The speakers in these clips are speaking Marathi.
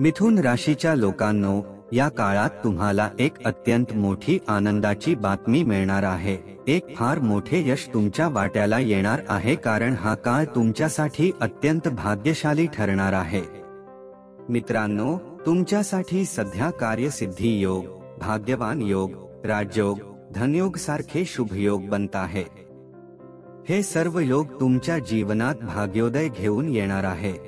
मिथुन राशीच्या लोकांनो, या काळात तुम्हाला एक अत्यंत मोठी आनंदाची बातमी मिळणार आहे। एक फार मोठे यश तुमच्या वाट्याला येणार आहे, कारण हा काळ तुमच्यासाठी अत्यंत भाग्यशाली ठरणार आहे। मित्रांनो, तुमच्यासाठी सध्या कार्यसिद्धी योग, भाग्यवान योग, राजयोग, धनयोग सारखे शुभ योग बनत आहे। हे सर्व योग तुमच्या जीवनात भाग्योदय घेऊन येणार आहे।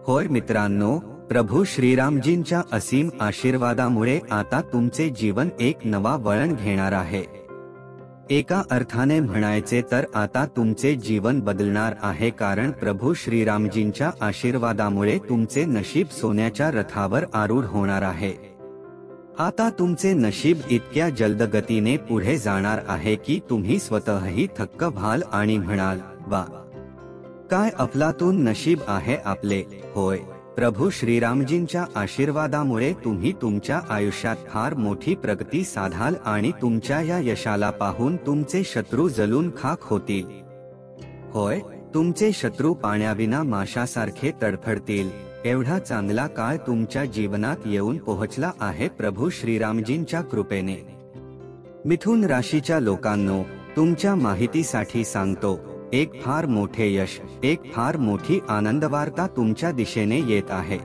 होय मित्रांनो, प्रभू श्रीरामजींच्या असीम आशीर्वादामुळे आता तुमचे जीवन एक नवा वळण घेणार आहे। एका अर्थाने म्हणायचे तर आता तुमचे जीवन बदलणार आहे, कारण प्रभू श्रीरामजींच्या आशीर्वादामुळे तुमचे नशीब सोन्याच्या रथावर आरूढ होणार आहे। आता तुमचे नशीब इतक्या जलद गतीने पुढे जाणार आहे की तुम्ही स्वतःही थक्क व्हाल आणि म्हणाल, वा, काय अफलातून नशीब आहे आपले। होय, प्रभू श्रीरामजींच्या आशीर्वादामुळे तुम्ही तुमच्या आयुष्यात फार मोठी प्रगती साधाल आणि तुमच्या या यशाला पाहून तुमचे शत्रू जलून खाक होतील। होय, तुमचे शत्रू पाण्याविना माशासारखे तडफडतील। एवढा चांगला काळ तुमच्या जीवनात येऊन पोहोचला आहे प्रभू श्रीरामजींच्या कृपेने। मिथुन राशीच्या लोकांनो, तुमच्या माहितीसाठी सांगतो, एक फार मोठे यश, एक फार मोठी आनंदवार्ता तुमच्या दिशेने येत आहे।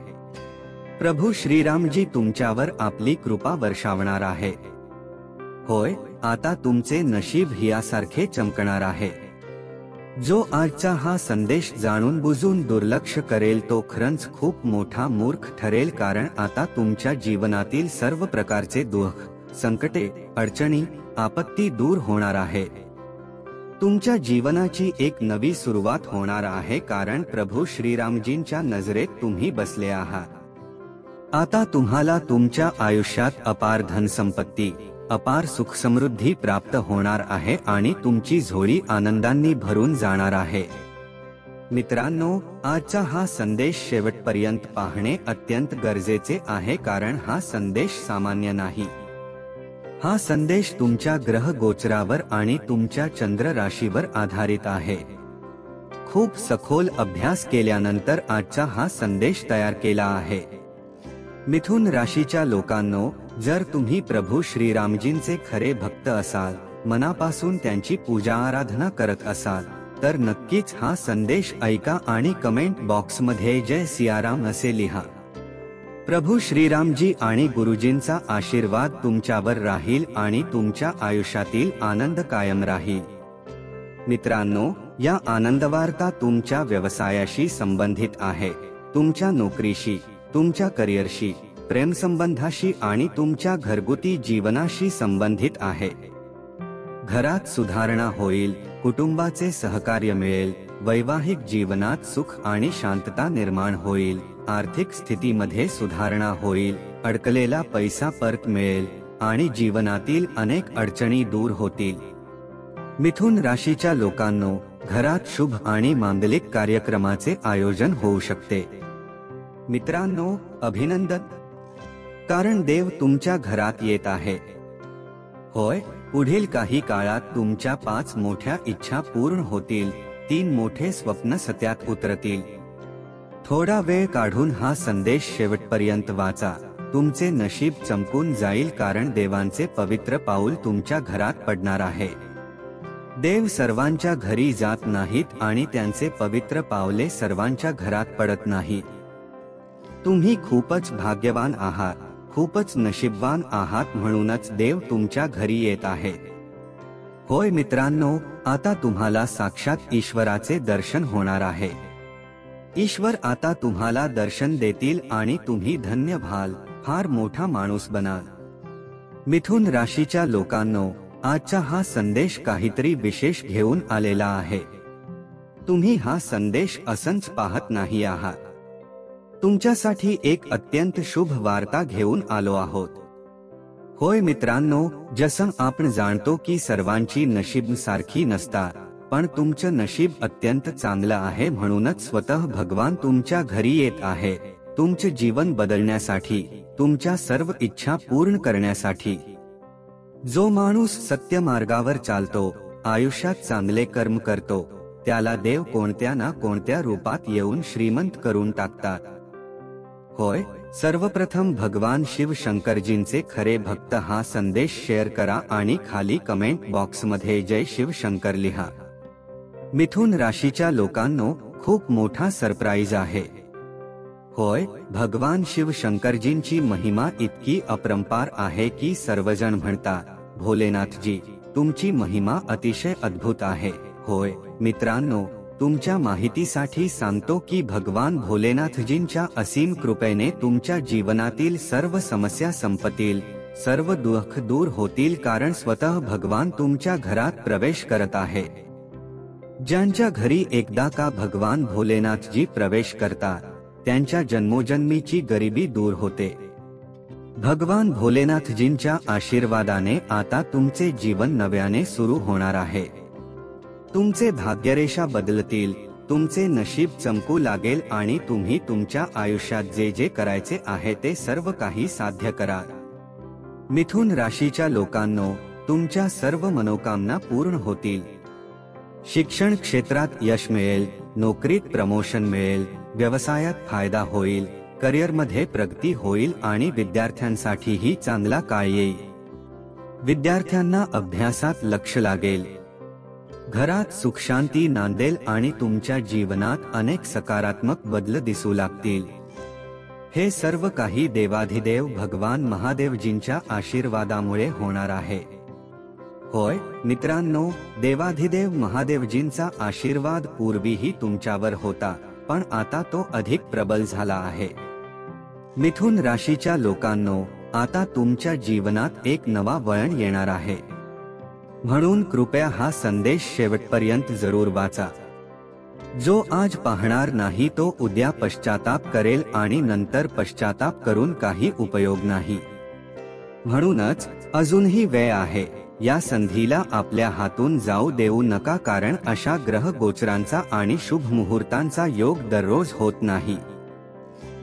प्रभू श्रीरामजी तुमच्यावर आपली कृपा वर्षावणार आहे। होय, आता तुमचे नशीब हियासारखे चमकणार आहे। जो आजचा हा संदेश जाणून बुजून दुर्लक्ष करेल तो खरंच खूप मोठा मूर्ख ठरेल, कारण आता तुमच्या जीवनातील सर्व प्रकारचे दुःख, संकटे, अडचणी, आपत्ती दूर होणार आहे। तुमच्या जीवनाची एक नवी सुरुवात होणार आहे, कारण प्रभू श्रीरामजींच्या नजरेत तुम्ही बसले आहात। आता तुम्हाला तुमच्या आयुष्यात अपार धनसंपत्ती, अपार सुख समृद्धी प्राप्त होणार आहे आणि तुमची झोळी आनंदांनी भरून जाणार आहे। मित्रांनो, आजचा हा संदेश शेवटपर्यंत पाहणे अत्यंत गरजेचे आहे, कारण हा संदेश सामान्य नाही। हा संदेश तुमच्या ग्रह गोचरावर आणि तुमच्या चंद्र राशीवर आधारित आहे। खूप सखोल अभ्यास केल्यानंतर आजचा हा संदेश तयार केला आहे। मिथुन राशीच्या लोकांनो, जर तुम्ही प्रभू श्रीरामजींचे खरे भक्त असाल, मनापासून त्यांची पूजा आराधना करत असाल, तर नक्कीच हा संदेश ऐका आणि कमेंट बॉक्समध्ये जय सियाराम असे लिहा। प्रभू श्रीरामजी आणि गुरुजींचा आशीर्वाद तुमच्यावर राहील आणि तुमच्या आयुष्यातील आनंद कायम राहील। मित्रांनो, या आनंदवार्ता तुमच्या व्यवसायाशी संबंधित आहे, तुमच्या नोकरीशी, तुमच्या करिअरशी, प्रेमसंबंधाशी आणि तुमच्या घरगुती जीवनाशी संबंधित आहे। घरात सुधारणा होईल, कुटुंबाचे सहकार्य मिळेल, वैवाहिक जीवनात सुख आणि शांतता निर्माण होईल, आर्थिक स्थितीमध्ये सुधारणा होईल, अडकलेला पैसा परत मिळेल आणि जीवनातील अनेक अडचणी दूर होतील। मिथुन राशीच्या लोकांनो, घरात शुभ आणि मांगलिक कार्यक्रमाचे आयोजन होऊ शकते। मित्रांनो, अभिनंदन, कारण देव तुमच्या घरात येत आहे। होय, पुढील काही काळात तुमच्या 5 मोठ्या इच्छा पूर्ण होतील, 3 मोठे स्वप्न सत्यात उतरतील। थोडा वेळ काढून हा संदेश शेवटपर्यंत वाचा, तुमचे नशीब चमकून जाईल, कारण देवांचे पवित्र पाऊल तुमच्या घरात पडणार आहे। देव सर्वांच्या घरी जात नाहीत आणि त्यांचे पवित्र पावले सर्वांच्या घरात पडत नाहीत। तुम्ही खूपच भाग्यवान आहात, खूपच नशीबवान आहात, म्हणूनच देव तुमच्या घरी येत आहे। होय मित्रांनो, आता तुम्हाला साक्षात ईश्वराचे दर्शन होणार आहे। ईश्वर आता तुम्हाला दर्शन देतील आणि तुम्ही धन्य व्हाल, फार मोठा माणूस बनाल। मिथुन राशीच्या लोकांनो, आजचा हा संदेश काहीतरी विशेष घेऊन आलेला आहे। तुम्ही हा संदेश असंच पाहत नाही आहात, तुमच्यासाठी एक अत्यंत शुभ वार्ता घेऊन आलो आहोत। होय मित्रांनो, जसं आपण जाणतो की सर्वांची नशीब सारखी नसतात, पण तुमचं नशीब अत्यंत चांगलं आहे, म्हणूनच स्वतः भगवान तुमच्या घरी येत आहे, तुमचे जीवन बदलण्यासाठी, तुमच्या सर्व इच्छा पूर्ण करण्यासाठी। जो माणूस सत्य मार्गावर चालतो, आयुष्यात चांगले कर्म करतो, त्याला देव कोणत्या ना कोणत्या रूपात येऊन श्रीमंत करून टाकतात। होय, सर्वप्रथम भगवान शिव शंकरजींचे खरे भक्त हा संदेश शेअर करा आणि खाली कमेंट बॉक्समध्ये जय शिव शंकर लिहा. मिथुन राशीच्या लोकांनो, खूप मोठा सरप्राईज आहे. होय, भगवान शिव शंकरजींची महिमा इतकी अपरंपार आहे की सर्वजण म्हणतात, भोलेनाथजी, तुमची महिमा अतिशय अद्भुत आहे. होय मित्रांनो, तुमच्या माहितीसाठी सांगतो की भगवान भोलेनाथजींच्या असीम कृपेने तुमच्या जीवनातील सर्व समस्या संपतील, सर्व दुःख दूर होतील, कारण स्वतः भगवान तुमच्या घरात प्रवेश करत आहे. ज्यांच्या घरी एकदा का भगवान भोलेनाथजी प्रवेश करतात, त्यांच्या जन्मोजन्मीची गरिबी दूर होते. भगवान भोलेनाथजींच्या आशीर्वादाने आता तुमचे जीवन नव्याने सुरू होणार आहे. तुमचे भाग्यरेषा बदलतील, तुमचे नशीब चमकू लागेल आणि तुम्ही तुमच्या आयुष्यात जे जे करायचे आहे ते सर्व काही साध्य कराल. मिथुन राशीच्या लोकांनो, तुमच्या सर्व मनोकामना पूर्ण होतील. शिक्षण क्षेत्रात यश मिळेल, नोकरीत प्रमोशन मिळेल, व्यवसायात फायदा होईल, करिअरमध्ये प्रगती होईल आणि विद्यार्थ्यांसाठीही चांगला काळ येईल. विद्यार्थ्यांना अभ्यासात लक्ष लागेल. घरात सुखशांती नांदेल आणि तुमच्या जीवनात अनेक सकारात्मक बदल दिसू लागतील. हे सर्व काही देवाधिदेव भगवान महादेवजींच्या आशीर्वादामुळे होणार आहे. होय मित्रांनो, देवाधिदेव महादेवजींचा आशीर्वाद पूर्वीही तुमच्यावर होता, पण आता तो अधिक प्रबल झाला आहे. मिथुन राशीच्या लोकांनो, आता तुमच्या जीवनात एक नवा वळण येणार आहे. म्हणून कृपया हा संदेश शेवटपर्यंत जरूर वाचा. जो आज पाहणार नाही तो उद्या पश्चाताप करेल आणि नंतर पश्चाताप करून काही उपयोग नाही. म्हणूनच अजूनही वेळ आहे. या संधीला आपल्या हातून जाऊ देऊ नका, कारण अशा ग्रह गोचरांचा आणि शुभ मुहूर्तांचा योग दररोज होत नाही.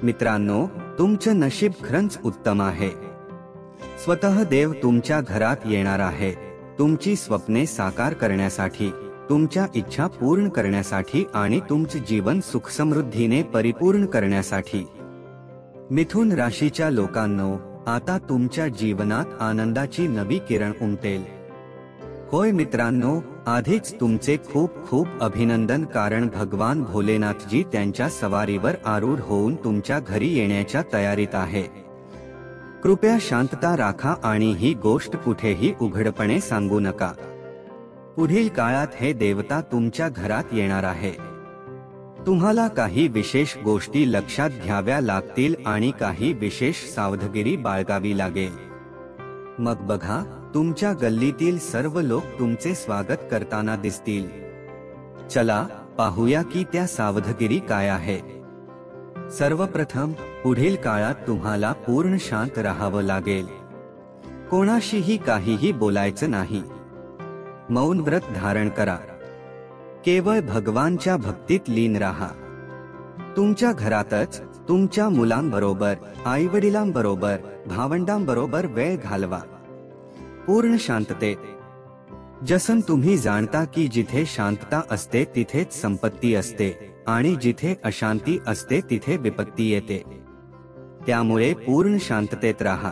मित्रांनो, तुमचं नशीब खरंच उत्तम आहे. स्वतः देव तुमच्या घरात येणार आहे, तुमची स्वप्ने साकार करण्यासाठी, तुमच्या इच्छा पूर्ण करण्यासाठी आणि तुमचे जीवन सुखसमृद्धीने परिपूर्ण करण्यासाठी. मिथुन राशीच्या लोकांनो, आता तुमच्या जीवनात आनंदाची नवी किरण उमटेल. होय मित्रांनो, आधीच तुमचे खूप खूप अभिनंदन, कारण भगवान भोलेनाथजी त्यांच्या सवारीवर आरूढ होऊन तुमच्या घरी येण्याच्या तयारीत आहे. कृपया शांतता राखा आणि ही गोष्ट कुठेही उघडपणे सांगू नका. पुढील काळात हे देवता तुमच्या घरात येणार आहे. तुम्हाला काही विशेष गोष्टी लक्षात घ्याव्या लागतील आणि काही विशेष सावधगिरी बाळगावी लागेल. मग बघा, तुमच्या गल्लीतील सर्व लोक तुमचे स्वागत करताना दिसतील. चला पाहूया की त्या सावधगिरी काय आहे. सर्वप्रथम, पुढील काळात तुम्हाला पूर्ण शांत राहावं लागेल. कोणाशीही काहीही बोलायचं नाही. मौन व्रत धारण करा. केवळ भगवानच्या भक्तीत लीन राहा. तुमच्या घरातच तुमच्या मुलांबरोबर, आईवडिलांबरोबर, भावंडांबरोबर वेळ घालवा. पूर्ण शांततेत. जसं तुम्ही जाणता की जिथे शांतता असते तिथेच संपत्ती असते आणि जिथे अशांती असते तिथे विपत्ती येते. त्यामुळे पूर्ण शांततेत राहा.